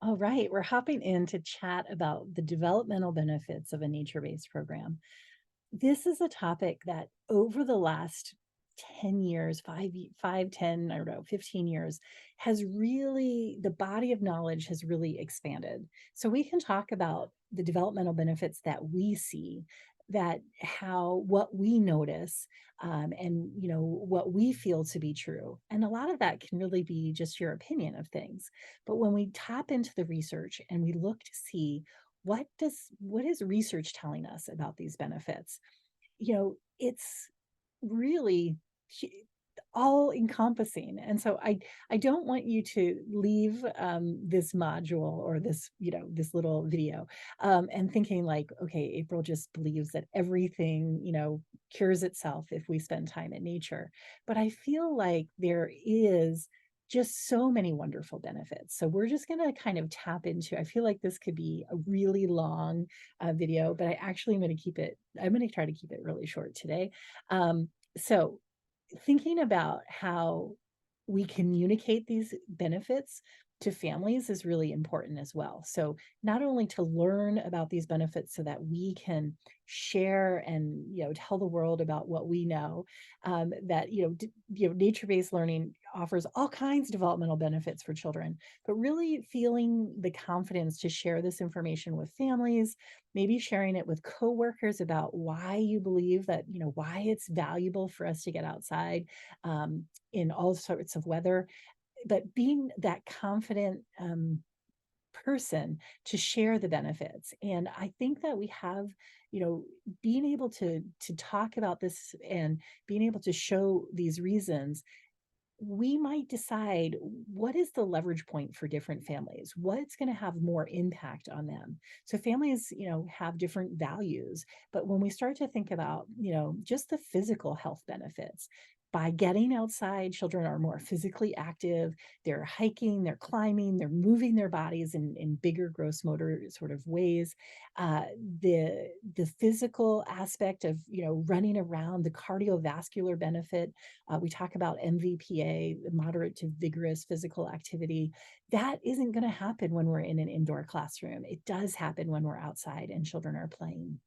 All right, we're hopping in to chat about the developmental benefits of a nature-based program. This is a topic that over the last 10 years, 10, I don't know, 15 years, has really, the body of knowledge has really expanded. So we can talk about the developmental benefits that we see, that how what we notice, and what we feel to be true. And a lot of that can really be just your opinion of things. But when we tap into the research and we look to see what is research telling us about these benefits, it's really all encompassing. And so I don't want you to leave this module or this this little video and thinking like, okay, April just believes that everything cures itself if we spend time in nature. But I feel like there is just so many wonderful benefits. So we're just going to kind of tap into, I feel like this could be a really long video, but I actually am going to I'm going to try to keep it really short today. So thinking about how we communicate these benefits to families is really important as well. So not only to learn about these benefits so that we can share and tell the world about what we know, that nature-based learning offers all kinds of developmental benefits for children, but really feeling the confidence to share this information with families, maybe sharing it with coworkers about why you believe that, why it's valuable for us to get outside in all sorts of weather, but being that confident person to share the benefits. And I think that we have, being able to talk about this and being able to show these reasons, we might decide what is the leverage point for different families, what's going to have more impact on them. So families have different values, but when we start to think about just the physical health benefits, by getting outside, children are more physically active. They're hiking, they're climbing, they're moving their bodies in bigger gross motor sort of ways. uh, the physical aspect of running around, the cardiovascular benefit, we talk about MVPA, moderate to vigorous physical activity. That isn't going to happen when we're in an indoor classroom. It does happen when we're outside and children are playing.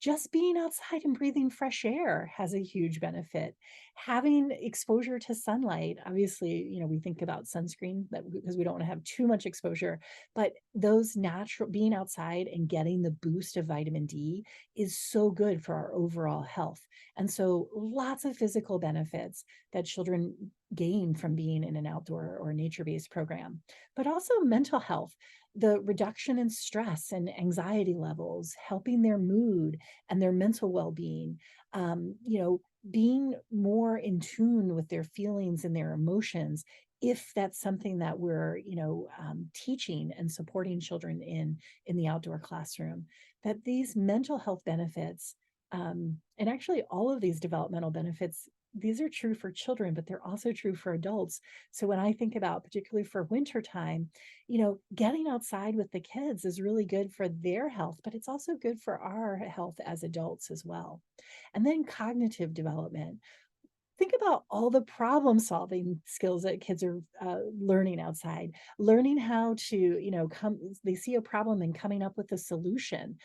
Just being outside and breathing fresh air has a huge benefit. Having exposure to sunlight, obviously, we think about sunscreen because we don't want to have too much exposure, but those natural, being outside and getting the boost of vitamin D is so good for our overall health. And so lots of physical benefits that children gain from being in an outdoor or nature-based program, but also mental health, the reduction in stress and anxiety levels, helping their mood and their mental well-being, being more in tune with their feelings and their emotions, if that's something that we're teaching and supporting children in the outdoor classroom. That these mental health benefits, and actually all of these developmental benefits, these are true for children, but they're also true for adults. So when I think about, particularly for wintertime, getting outside with the kids is really good for their health, but it's also good for our health as adults as well. And then cognitive development. Think about all the problem solving skills that kids are learning outside, learning how to, they see a problem and coming up with a solution.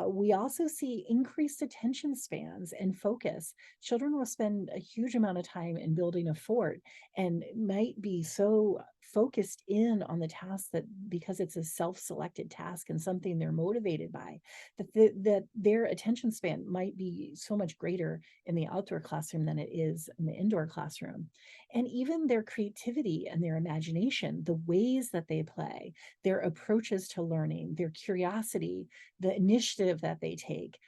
We also see increased attention spans and focus. Children will spend a huge amount of time in building a fort and might be so focused in on the task that, because it's a self-selected task and something they're motivated by, that their attention span might be so much greater in the outdoor classroom than it is in the indoor classroom. And even their creativity and their imagination, the ways that they play, their approaches to learning, their curiosity, the initiative that they take,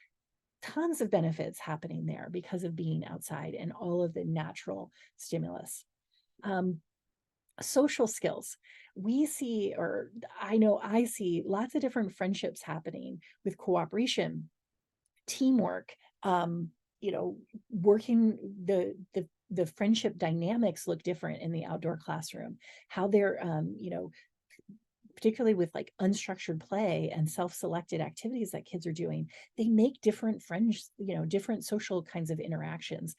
tons of benefits happening there because of being outside and all of the natural stimulus. Um, Social skills. We see, or I know I see lots of different friendships happening with cooperation, teamwork, um, working the friendship dynamics look different in the outdoor classroom, how they're particularly with like unstructured play and self-selected activities that kids are doing, they make different friends, different social kinds of interactions.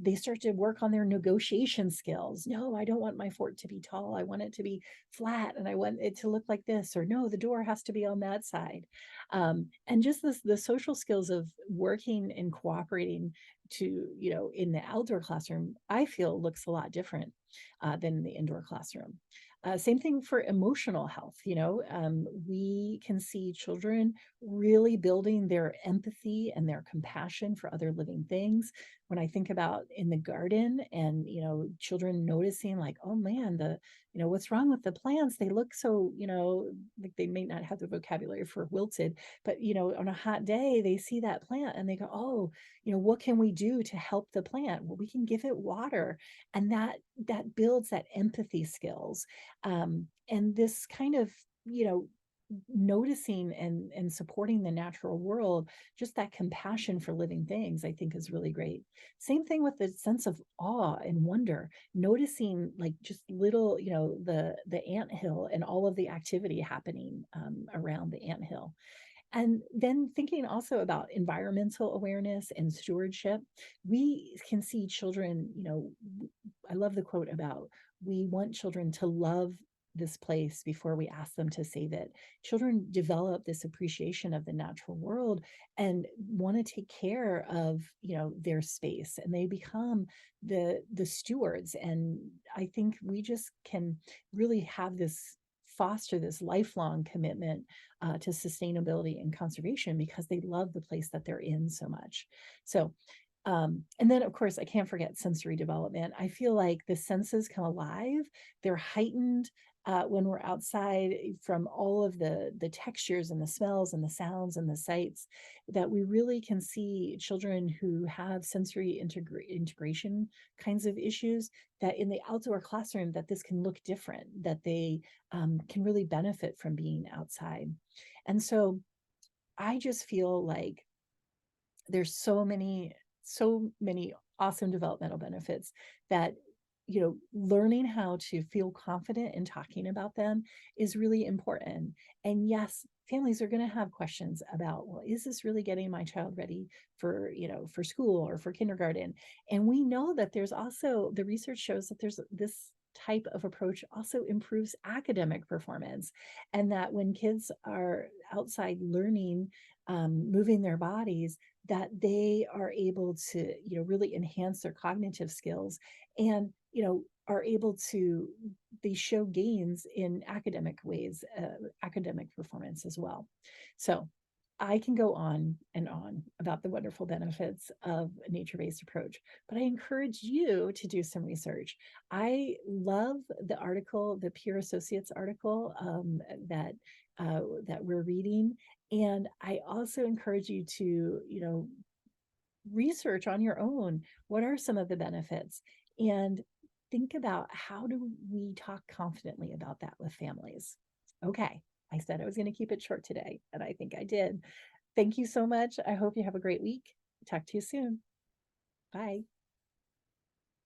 They start to work on their negotiation skills. No, I don't want my fort to be tall. I want it to be flat, and I want it to look like this. Or no, the door has to be on that side. And just the social skills of working and cooperating to, in the outdoor classroom, I feel looks a lot different than in the indoor classroom. Same thing for emotional health. We can see children really building their empathy and their compassion for other living things. When I think about in the garden and, children noticing like, oh man, what's wrong with the plants? They look so, like they may not have the vocabulary for wilted, but, on a hot day, they see that plant and they go, oh, what can we do to help the plant? Well, we can give it water. And that builds that empathy skills. And this kind of, noticing and supporting the natural world, just that compassion for living things, I think is really great. Same thing with the sense of awe and wonder, noticing like just little, the anthill and all of the activity happening around the anthill. And then thinking also about environmental awareness and stewardship, we can see children, I love the quote about we want children to love this place before we ask them to save it. Children develop this appreciation of the natural world and want to take care of, their space, and they become the stewards. And I think we just can really have this foster this lifelong commitment to sustainability and conservation because they love the place that they're in so much. So, and then of course, I can't forget sensory development. I feel like the senses come alive, they're heightened when we're outside from all of the textures and the smells and the sounds and the sights, that we really can see children who have sensory integration kinds of issues, that in the outdoor classroom that this can look different, that they can really benefit from being outside. And so I just feel like there's so many awesome developmental benefits that, learning how to feel confident in talking about them is really important. And yes, families are going to have questions about, well, is this really getting my child ready for, for school or for kindergarten? And we know that there's also, the research shows that there's this type of approach also improves academic performance, and that when kids are outside learning, moving their bodies, that they are able to, really enhance their cognitive skills, and, are able to, they show gains in academic ways, academic performance as well. So I can go on and on about the wonderful benefits of a nature-based approach, but I encourage you to do some research. I love the article, the Peer Associates article that we're reading, and I also encourage you to, research on your own. What are some of the benefits? And think about, how do we talk confidently about that with families? Okay, I said I was going to keep it short today, and I think I did. Thank you so much. I hope you have a great week. Talk to you soon. Bye.